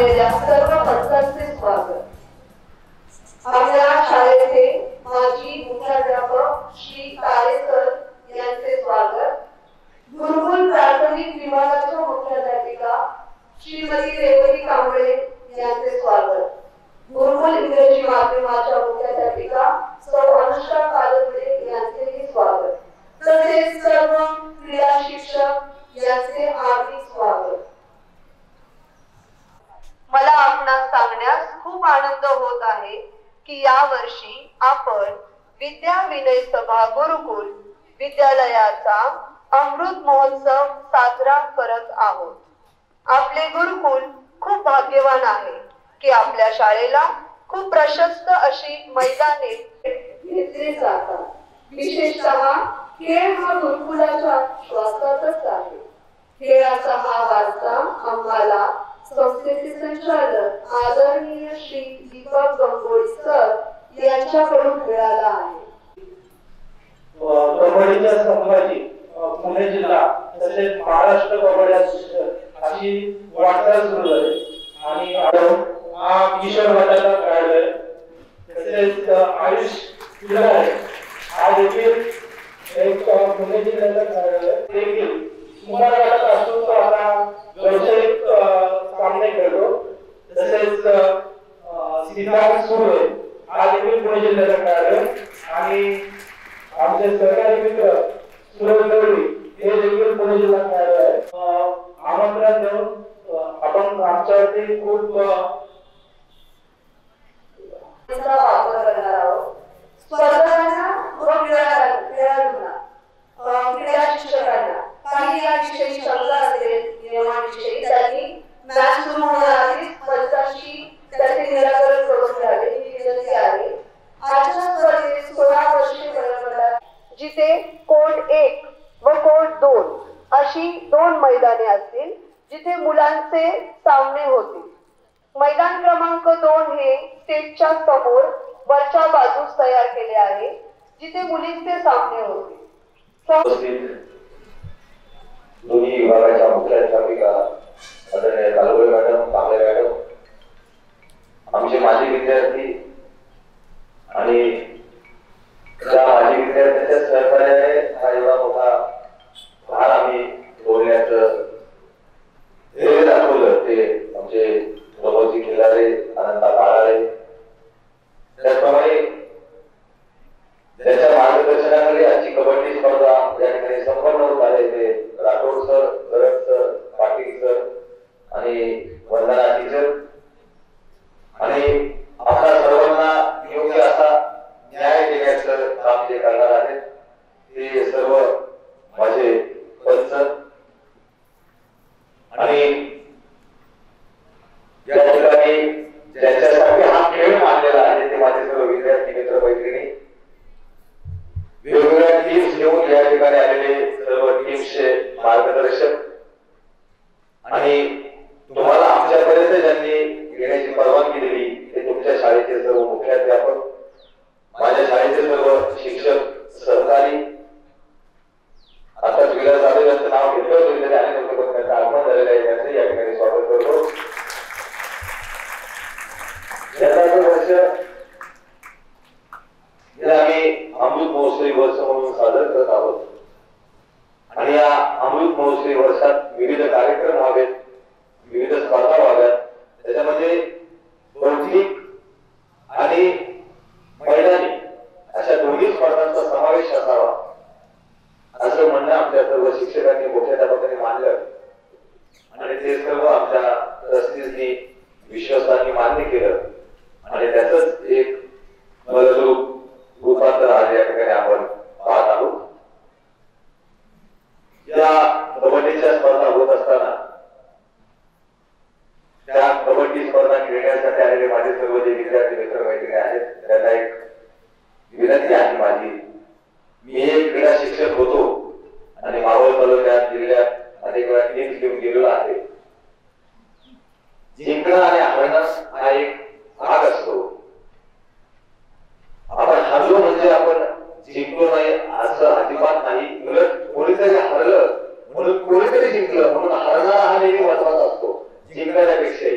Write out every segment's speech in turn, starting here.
आलेल्या सर्व पंचांचे स्वागत. आपल्या शाळेचे माजी मुख्याध्यापक श्री काळे सर यांचे स्वागत. गुरुकुल प्राथमिक विभागाच्या मुख्याध्यापिका श्रीमती रेवती कांबळे यांचे स्वागत. गुरुकुल इंग्रजी माध्यमाच्या मुख्याध्यापिका सौ अनुष्का कालगुडे यांचेही स्वागत. तसेच सर्व क्रीडा शिक्षक यांचे हार्दिक स्वागत. मला आपणास सांगण्यास खूप आनंद होत आहे की या वर्षी आपण विद्या विनय सभा गुरुकुल विद्यालयाचा अमृत महोत्सव साजरा करत आहोत. आपले गुरुकुल खूप भाग्यवान आहे की आपल्या शाळेला खूप प्रशस्त अशी मैदाने घेतली जातात. विशेषतः खेळ हा गुरुकुलाच्या श्वासातच आहे. खेळाचा हा वारसा आम्हाला संस्थेचे संचालक आदरणीय श्री दीपक गंगोळी सर यांच्याकडून मिळाला आहे. कबड्डीच्या संघाची पुणे जिल्हा तसेच महाराष्ट्र कबड्डी असोसिएशन अशी वाटचाल सुरू झाली आणि हा किशोर गटाचा खेळाडू आहे. तसेच आयुष पिलारे हा देखील एक पुणे जिल्ह्याचा खेळाडू आहे. देखील कुमार गटात असून तो आता व्यावसायिक सामने खेळतो. तसेच सिद्धार्थ सुरे हा देखील पुणे जिल्ह्याचा खेळाडू आहे आणि आमचे सहकारी मित्र सुरेश दौडी हे देखील पुणे जिल्हा खेळाडू आहे. आमंत्रण देऊन आपण आमच्यावरती खूप वापर करणार आहोत. स्पर्धकांना व खेळाडूंना क्रीडा शिक्षकांना काही या विषयी शंका असेल नियमांविषयी त्यांनी मॅच सुरू होण्याआधी पंचांशी त्याचे निराकरण करून घ्यावे ही विनंती आहे. आजच्या स्पर्धेत 16 वर्षे वयोगटात जिथे कोड 1 व कोड 2 अशी 2 मैदाने असतील जिथे मुलांचे सामने होतील. मैदान क्रमांक 2 हे स्टेजच्या समोर वरच्या बाजूस तयार केले आहे जिथे मुलींचे सामने होतील. दोन्ही विभागाच्या मुख्याध्यापिका आदरणीय कालगुडे मॅडम, कांबळे मॅडम, आमचे माजी विद्यार्थी आणि त्या माजी विद्यार्थ्यांच्या सहकार्याने हा एवढा मोठा भार आम्ही बोलण्याचं ध्येय दाखवलं ते आमचे प्रमोदजी खिलारे, आनंदा काळाळे. त्याचप्रमाणे त्यांच्या मार्गदर्शनाखाली आजची कबड्डी स्पर्धा या ठिकाणी संपन्न होत आहे. ते Rathod sir, Garad sir, Patil sir आणि वंदना टीचर आणि आपल्या सर्वांना योग्य असा न्याय देण्याचं काम जे करणार आहेत ते सर्व माझे पंच आणि या ठिकाणी ज्यांच्यासाठी हा खेळ मानलेला आहे ते माझे सर्व विद्यार्थी मित्र मैत्रिणी, वेगवेगळ्या टीम्स घेऊन या ठिकाणी आलेले सर्व टीम्सचे मार्गदर्शक आणि तुम्हाला आमच्यापर्यंत ज्यांनी येण्याची परवानगी दिली ते तुमच्या शाळेचे सर्व मुख्याध्यापक, माझ्या शाळेचे सर्व शिक्षक, सहकारी. आता विलास जाधव यांचं नाव घेतलं होतं तरी अनेक लोक पण त्यांचं आगमन झालेलं आहे. त्यांचं या ठिकाणी स्वागत करतो. वर्ष आम्ही अमृत महोत्सवी वर्ष म्हणून साजरा करत आहोत आणि या अमृत महोत्सवी वर्षात विविध कार्यक्रम व्हावेत, विविध स्पर्धा व्हाव्यात. त्याच्यामध्ये बौद्धिक आणि मैदानी अशा दोन्ही स्पर्धांचा समावेश असावा असं म्हणणं आमच्या सर्व शिक्षकांनी, मुख्याध्यापकांनी मानलं आणि ते सर्व आमच्या ट्रस्टीजनी, विश्वासांनी मान्य केलं आणि त्याचंच एक रूपांतर आज या ठिकाणी आपण पाहत आहोत. या कबड्डीच्या स्पर्धा होत असताना त्या कबड्डी स्पर्धा खेळण्यासाठी आलेले माझे सर्व जे विद्यार्थी मित्र मैत्रिणी आहेत त्यांना एक विनंती आहे माझी. मी एक क्रीडा शिक्षक होतो आणि मावळ तालुक्यात, जिल्ह्यात अनेक वेळा टीम्स घेऊन गेलेलो आहे. जिंकणं आणि हरणं हा एक भाग असतो. आपण हरलो म्हणजे आपण जिंकलो नाही असं अजिबात नाही. उलट कोणीतरी हरलं म्हणून कोणीतरी जिंकलं म्हणून हरणारा हा नेहमी महत्वाचा असतो जिंकण्यापेक्षाही.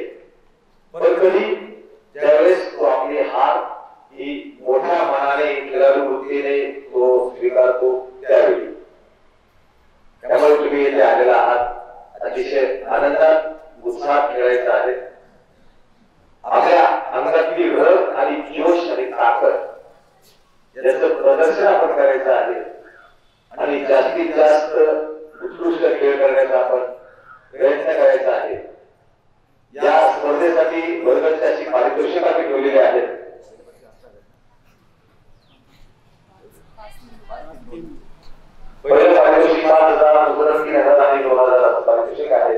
अतिशय आनंदात उत्साहात खेळायचं आहे. आपल्या अंगातली रग आणि जोश आणि ताकद याचं प्रदर्शन आपण करायचं आहे आणि जास्तीत जास्त उत्कृष्ट खेळ करण्याचा आपण प्रयत्न करायचा आहे. या स्पर्धेसाठी वर्गणीची अशी पारितोषिक आम्ही ठेवलेली आहेत. पहिलं पारितोषिक 5,000, दुसरं 3,000 आणि 2,000 असं पारितोषिक आहे.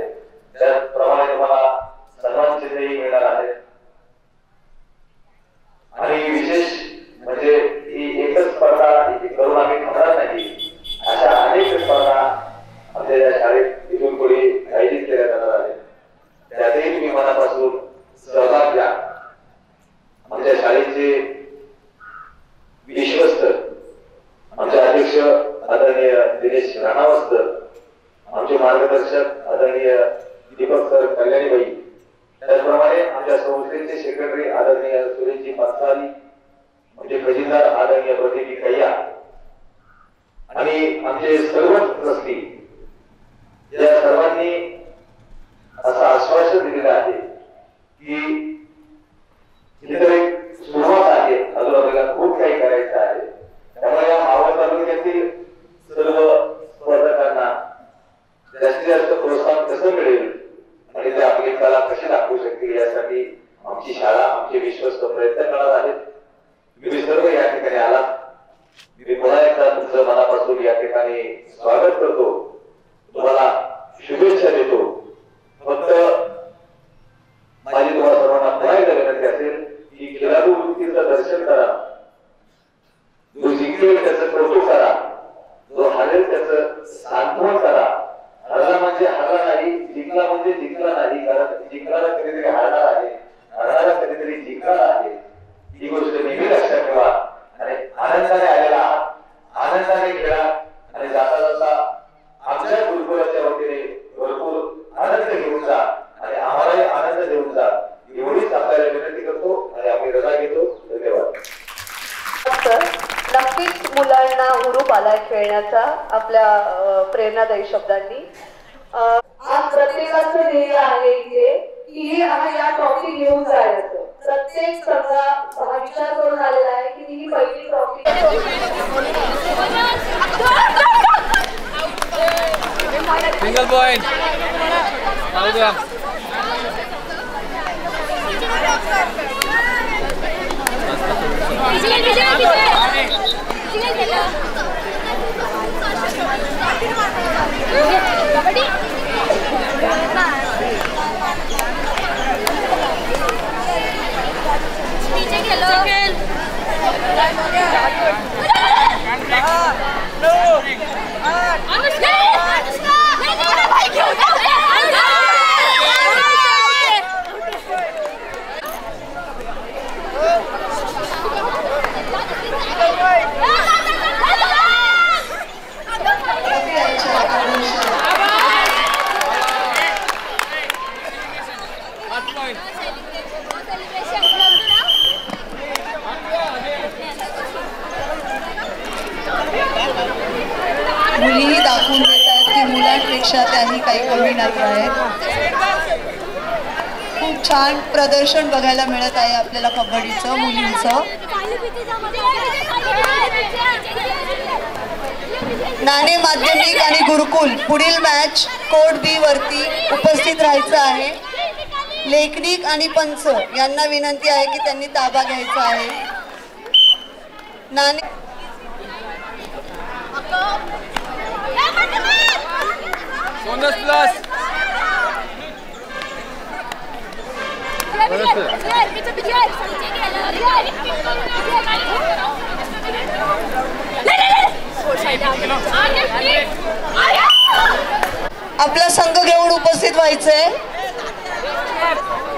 त्याचप्रमाणे तुम्हाला सन्मान चिन्हही मिळणार आहे. आणि विशेष म्हणजे ही एकच स्पर्धा करून आम्ही थांबणार नाही. अशा अनेक स्पर्धा आमच्या या शाळेत इथून पुढे आयोजित केल्या जाणार आहेत. त्यातही तुम्ही मनापासून सहभाग घ्या. आमच्या शाळेचे विश्वस्त आमचे अध्यक्ष आदरणीय दिनेश राणावस्कर, आमचे मार्गदर्शक आदरणीय दीपक सर कल्याणीबाई, त्याचप्रमाणे आमच्या संस्थेचे सेक्रेटरी आदरणीय सुरेशजी पाथसारी, आमचे खजिनदार आदरणीय प्रदीपजी कैया आणि आमचे सर्वच ट्रस्टी या सर्वांनी असं आश्वासन दिलेलं आहे की इतर एक सुरुवात आहे, अजून आपल्याला खूप काही करायचं आहे. त्यामुळे या मावळ तालुक्यातील सर्व स्पर्धकांना जास्तीत जास्त प्रोत्साहन कसं मिळेल आणि ते आपली कला कशी दाखवू शकतील यासाठी आमची शाळा, आमचे विश्वस्त प्रयत्न करणार आहेत. तुम्ही सर्व या ठिकाणी आलात. मी पुन्हा एकदा तुमचं मनापासून या ठिकाणी स्वागत करतो. तुम्हाला शुभेच्छा देतो. फक्त माझी तुम्हाला सर्वांना पुन्हा एकदा विनंती असेल की खेळाडू वृत्तीचं दर्शन करा. जो जिंकेल त्याचं कौतुक करा, जो हारेल त्याचं सांत्वन करा. हरला म्हणजे हरला नाही, जिंकला म्हणजे जिंकला नाही. कारण जिंकणारा कधीतरी हारणार आहे, हारणारा कधीतरी जिंकणार आहे. ही गोष्ट नेहमी लक्षात ठेवा आणि आनंदाने आलेला आहात, आनंदाने खेळा आणि जाता जाता आमच्या गुरुकुलाच्या वतीने भरपूर आनंद घेऊन जा आणि आम्हालाही आनंद देऊन जा, एवढीच आपल्याला विनंती करतो आणि आम्ही रजा घेतो. धन्यवाद. नक्कीच मुलांना हुरूप आलाय खेळण्याचा आपल्या प्रेरणादायी शब्दांनी. आज प्रत्येकाचं ध्येय आहे इथे की या ट्रॉफी घेऊन जायचं. प्रत्येक संघ हा विचार करून आलेला आहे की ही पहिली ट्रॉफी. सिंगल पॉइंट मुलीही दाखवून देत आहेत की मुलांपेक्षा त्याही काही कमी नाही आहेत. खूप छान प्रदर्शन बघायला मिळत आहे आपल्याला कबड्डीचं मुलींचं. नाणे माध्यमिक आणि गुरुकुल पुढील मॅच कोड बी वरती उपस्थित राहायचं आहे. लेखनिक आणि पंच यांना विनंती आहे की त्यांनी ताबा घ्यायचा आहे. नाणे बोनस प्लस आपला संघ घेऊन उपस्थित व्हायचंय,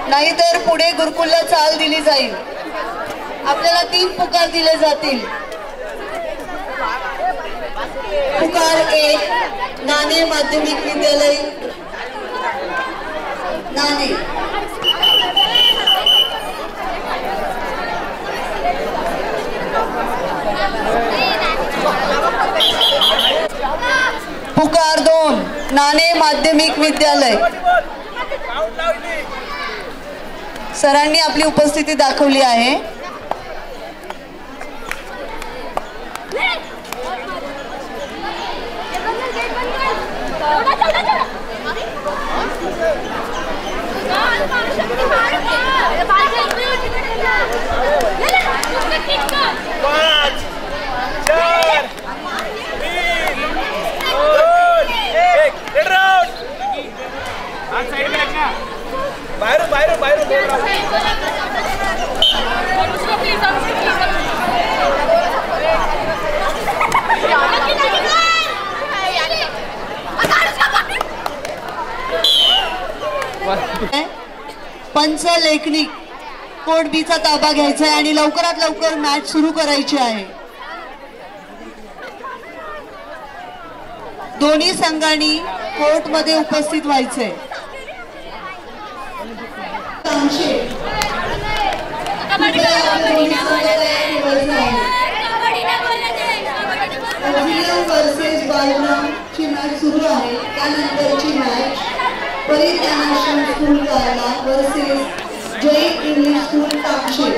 नाहीतर पुढे गुरुकुलला चाल दिली जाईल. आपल्याला 3 पुकार दिले जातील. पुकार 1 नाणे माध्यमिक विद्यालय नाणे. पुकार 2 नाणे माध्यमिक विद्यालय सरांनी आपली उपस्थिती दाखवली आहे. पंच लेखनिक कोड बी चा ताबा घ्यायचा आहे आणि लवकरात लवकर मॅच सुरू करायची आहे. दोन्ही संघांनी कोर्ट मध्ये उपस्थित व्हायचे. वर्सेस बालराम ची मॅच सुरू आहे. त्यानंतरची मॅच परी इंटरनॅशनल स्कूल कारला वर्सेस जैन इंग्लिश स्कूल तामशे.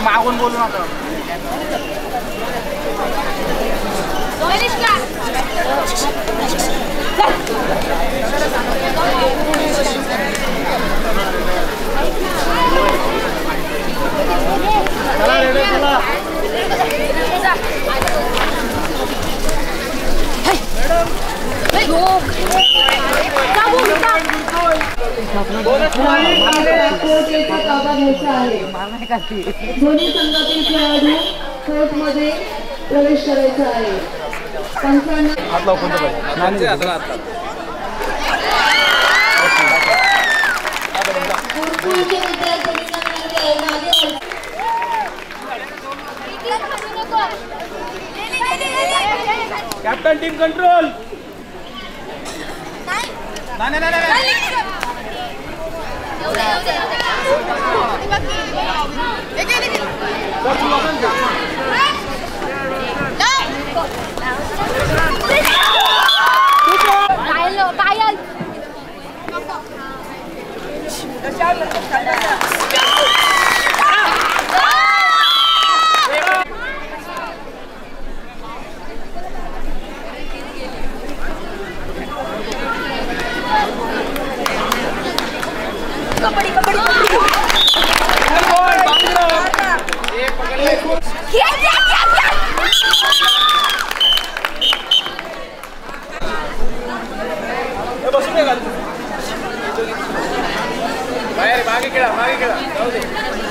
मागून बोलू नका. दोन्ही संघातील खेळाडू कोर्ट मध्ये प्रवेश करायचा आहे. Captain team control. बसून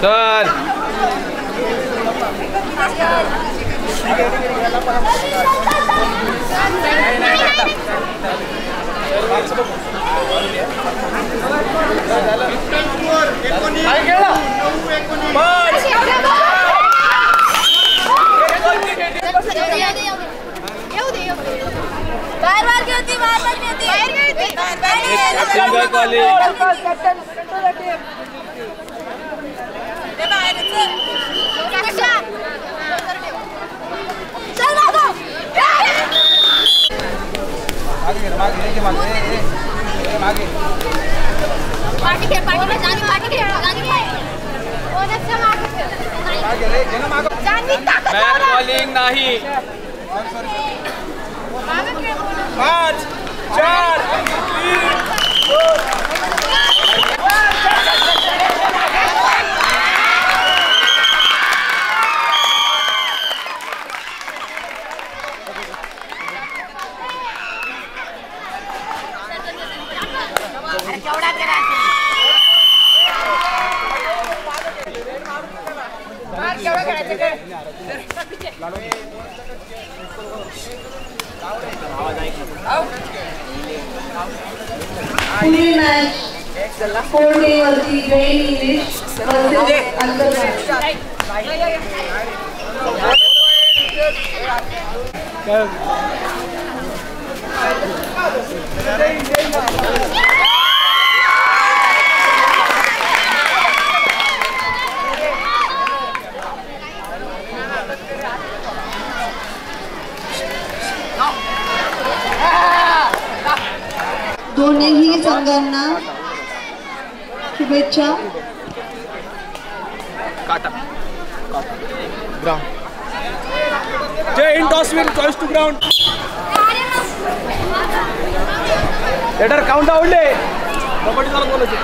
चल सिंगल कॉलिंग बॅक बॉलिंग नाही 5 4 पुढील मॅच कोर्डी वरती जैन इंग्लिश वर्सेस दोन्ही संघांना शुभेच्छा. ग्राउंड जय Hind toss win toss to ground later count आवडले कबड्डी चालू बोलायचे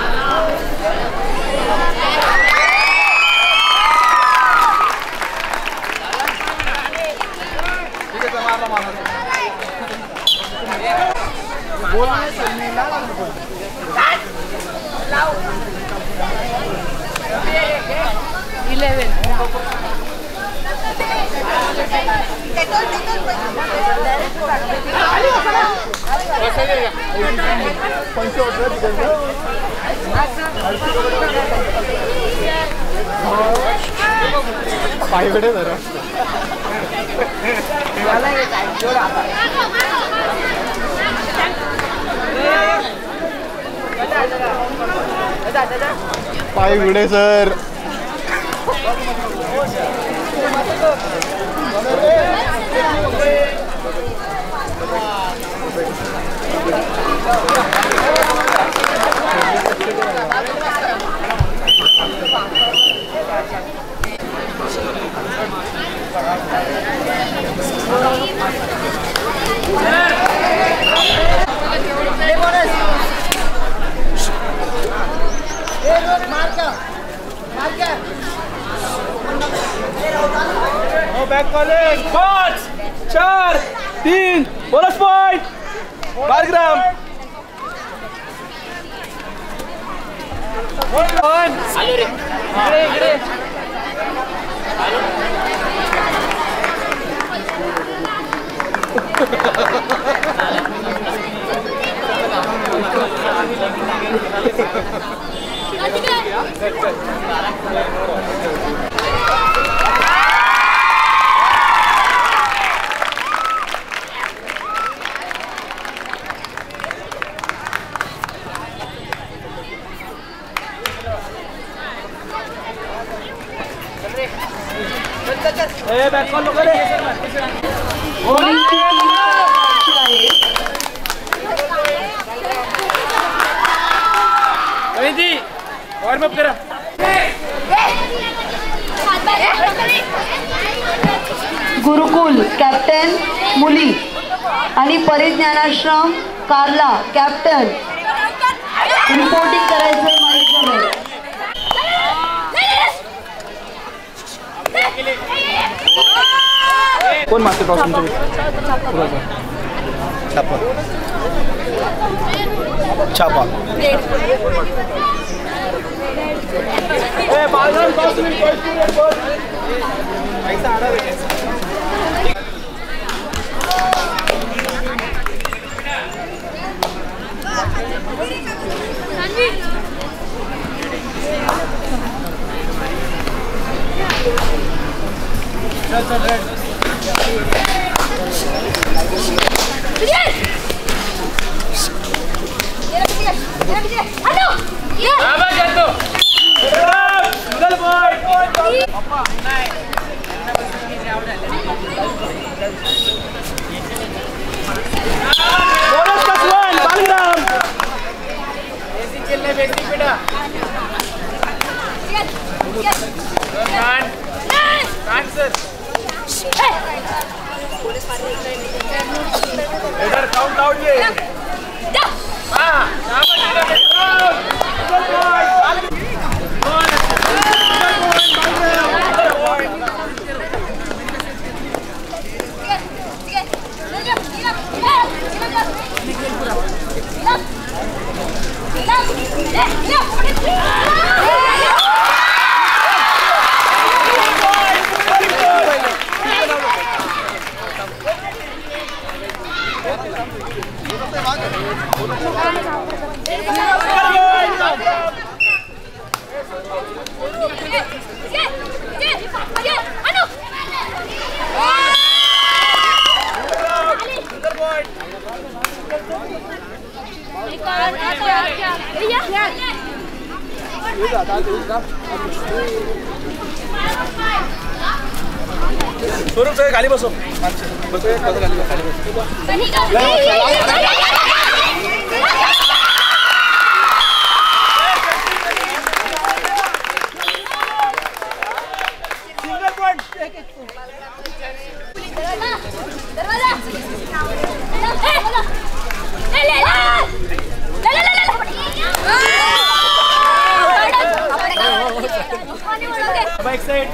पायगडे जरा Paygade sir back calling 5 4 3 bonus point 12 ग्राम आलो रे इकडे बैक कॉल लो करे जी वॉर्म अप करा. गुरुकुल कॅप्टन मुली आणि परिज्ञानाश्रम कारला कॅप्टन रिपोर्टिंग करायचं माहिती. कोण मागते टॉस तुमचं छापा स्वरूप सगळे खाली बसो खाली बाइक साइड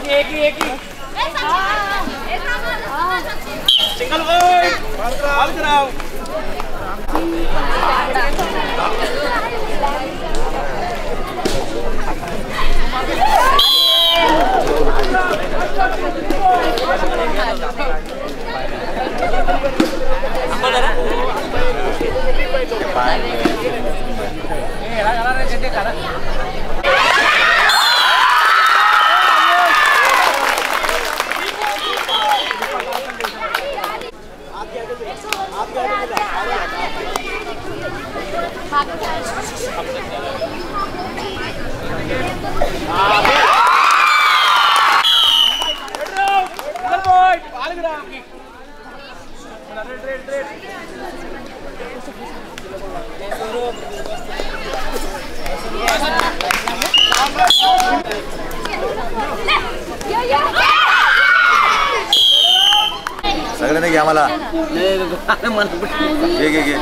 एक ही सिंगल बॉल कराओ सगळ्यांनी घ्या मला घे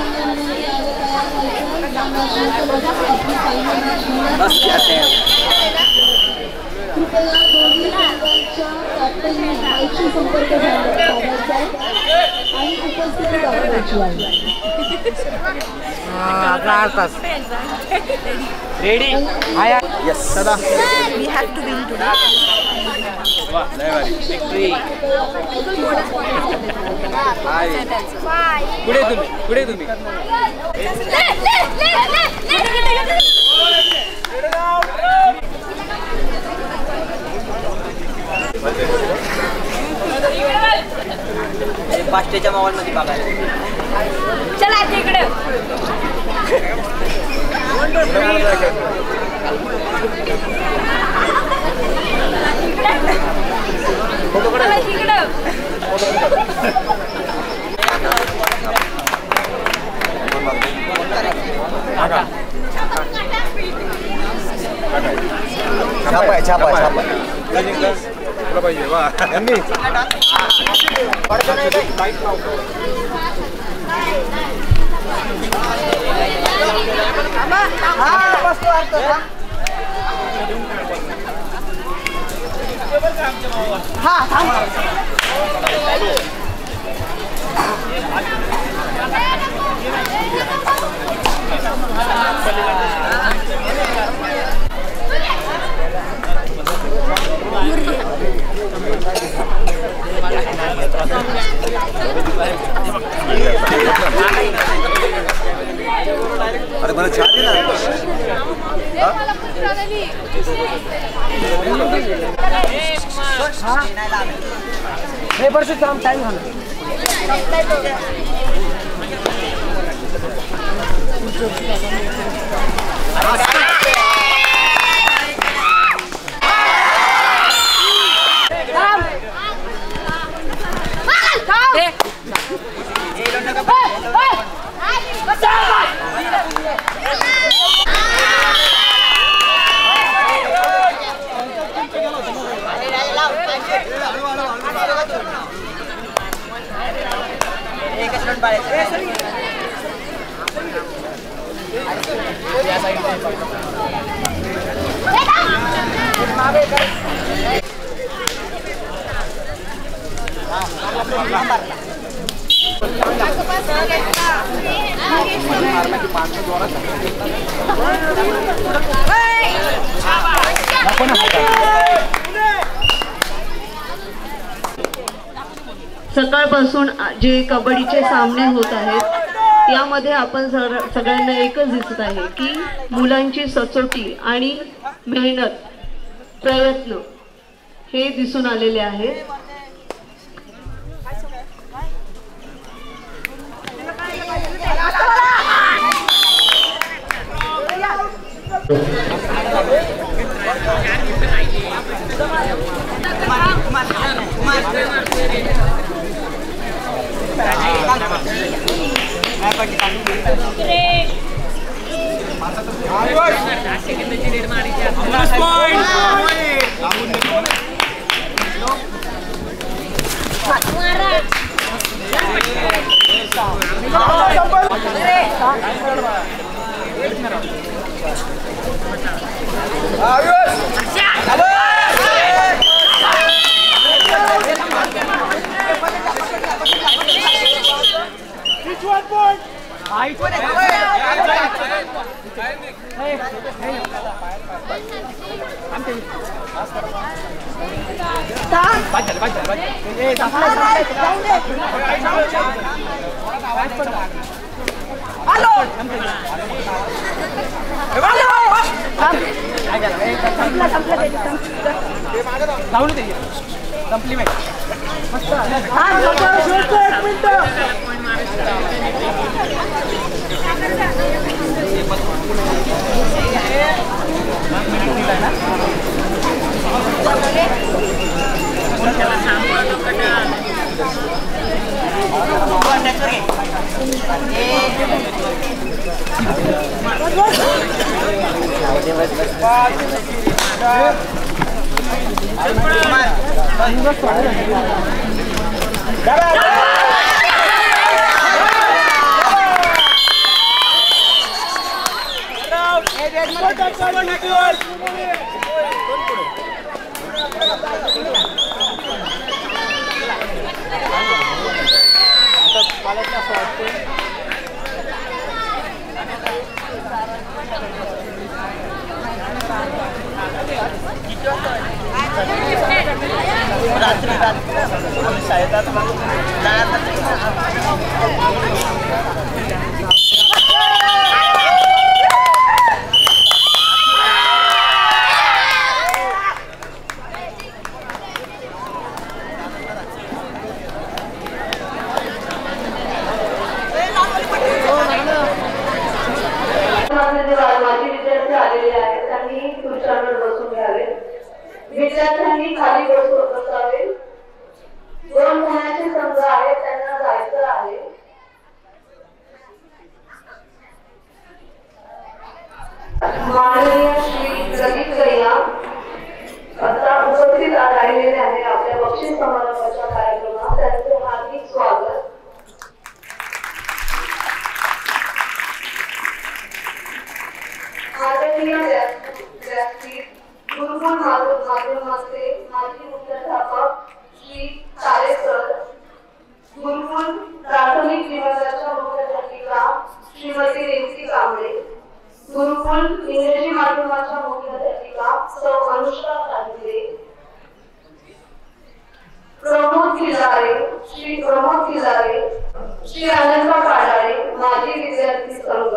रेडी यस दादा we have to win today. वाह लय भारी विक्ट्री पुढे तुम्ही पाचटेच्या मोबाईल मध्ये बघायला चला तिकडे छापा तुला पाहिजे वा सकाळपासून जे कबड्डीचे सामने होत आहेत यामध्ये आपण सगळ्यांना एकच दिसत आहे की मुलांची सचोटी आणि मेहनत प्रयत्न हे दिसून आलेले आहेत. विद्यार्थ्यांनी खाली बसावे. 2 पुण्याचे संघ आहेत त्यांना जायचं आहे. माननीय श्री प्रदीप गैया आता उपस्थित राहिलेले आहे आपल्या बक्षीस समारंभाच्या कार्यक्रमात. त्यांचे हार्दिक स्वागत. आदरणीय व्यासपीठ गुरुकुल माध्यमाचे माजी मुख्याध्यापक श्री तारे सर, गुरुकुल प्राथमिक विभागाच्या मुख्याध्यापिका श्रीमती रेवती कांबळे, गुरुकुल इंग्रजी माध्यमाच्या मुख्याध्यापिका सौ अनुष्का कांबळे, प्रमोद खिलारे, श्री अनंत पाडाळे, माजी विद्यार्थी संघ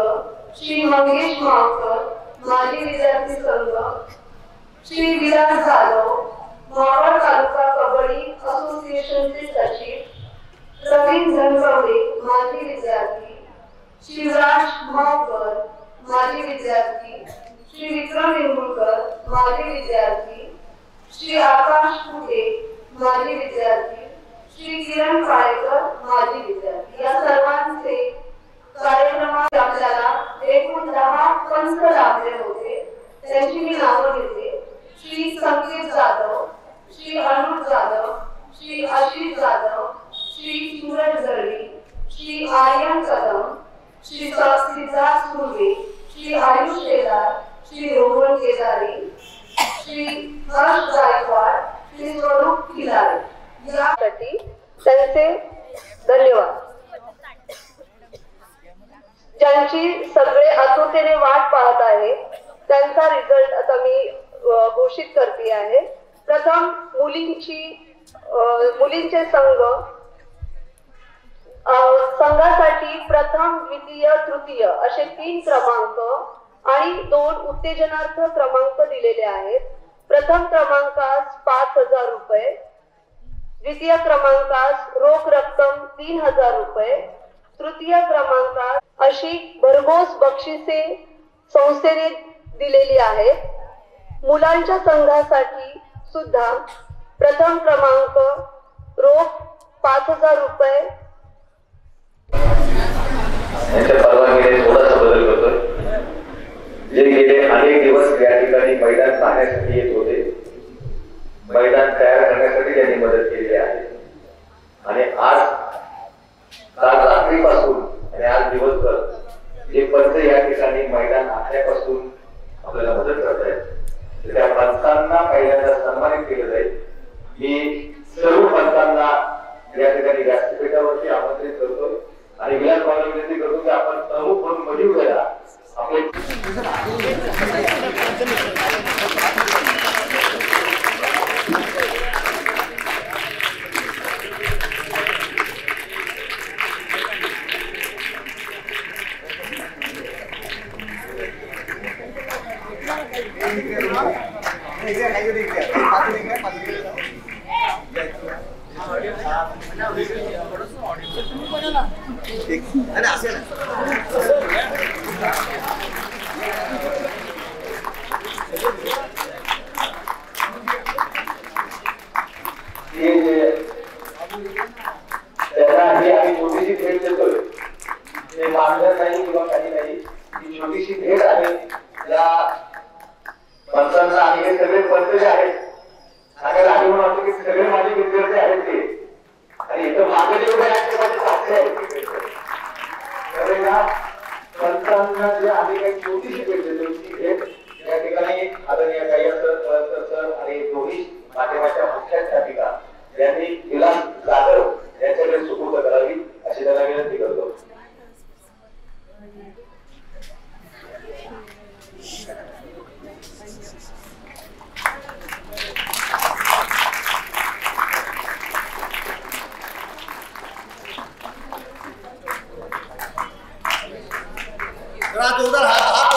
श्री मंगेश मावकर माजी विद्यार्थी संघ, श्री विलास जाधव मावळ तालुका कबड्डी असोसिएशनचे सचिव, प्रवीण धनकवडे माजी विद्यार्थी, शिवराज मावकर माजी विद्यार्थी, श्री विक्रम इंगुळकर माजी विद्यार्थी, श्री आकाश कुटे माजी विद्यार्थी, श्री किरण काळेकर माजी विद्यार्थी या सर्वांचे कार्यक्रमात आपल्याला एकूण 10 पंच लाभले होते. त्यांची मी नावं घेते. श्री संकेत जाधव, श्री अनुज जाधव, श्री आशिष जाधव, श्री सूरज दळवी, श्री आर्यन कदम, श्री सिद्धार्थ सुर्वे, श्री आयुष केदार, श्री रोहन केदारी, श्री हर्ष गायकवाड, श्री स्वरूप खिलारे यासाठी त्यांचे धन्यवाद. ज्यांची सगळे आतुरतेने वाट पाहत आहे त्यांचा रिझल्ट आता मी घोषित करते आहे. प्रथम मुलींचे संघासाठी प्रथम, द्वितीय, तृतीय असे 3 क्रमांक आणि 2 उत्तेजनार्थ क्रमांक दिलेले आहेत. प्रथम क्रमांकास 5,000 रुपये, द्वितीय क्रमांकास रोख रक्कम 3,000 रुपये, तृतीय क्रमांकास अशी भरघोस बक्षिसे संस्थेने दिलेली आहेत. मुलांच्या संघासाठी सुद्धा प्रथम क्रमांक रोख 5,000 रुपये. यांच्या परवानगीने थोडासा बदल करतोय. जे गेले अनेक दिवस या ठिकाणी मैदान पाहण्यासाठी येत होते, मैदान तयार करण्यासाठी त्यांनी मदत केली आहे आणि आज काल रात्रीपासून आणि आज दिवसभर जे पंच या ठिकाणी मैदान आखण्यापासून आपल्याला मदत करत आहेत त्या पंचांना पहिल्यांदा सन्मानित केलं जाईल. मी सर्व पंचांना या ठिकाणी व्यासपीठावरती आमंत्रित करतोय आणि विलास भाऊला विनंती करतो की आपण प्रमुख म्हणून मधी उभ्या आपले छोटीशी भेट देतोय. ते मानधन नाही किंवा काही नाही, ही छोटीशी भेट आहे या पंचांना. आणि हे सगळे पंच जे आहेत सांगायला आधी म्हणून वाटतं की सगळे माझे विद्यार्थी आहेत ते, आणि इथं मागे जेवढे आहेत ते माझे साथी आहेत. तर या पंचांना जे आम्ही काही छोटीशी भेट देतो ती भेट या ठिकाणी आदरणीय काही सर आणि दोन्ही माध्यमाच्या मुख्याध्यापिका यांनी विलास जाधव यांच्याकडे सुपूर्द करावी अशी त्यांना विनंती करतो. जोरदार हात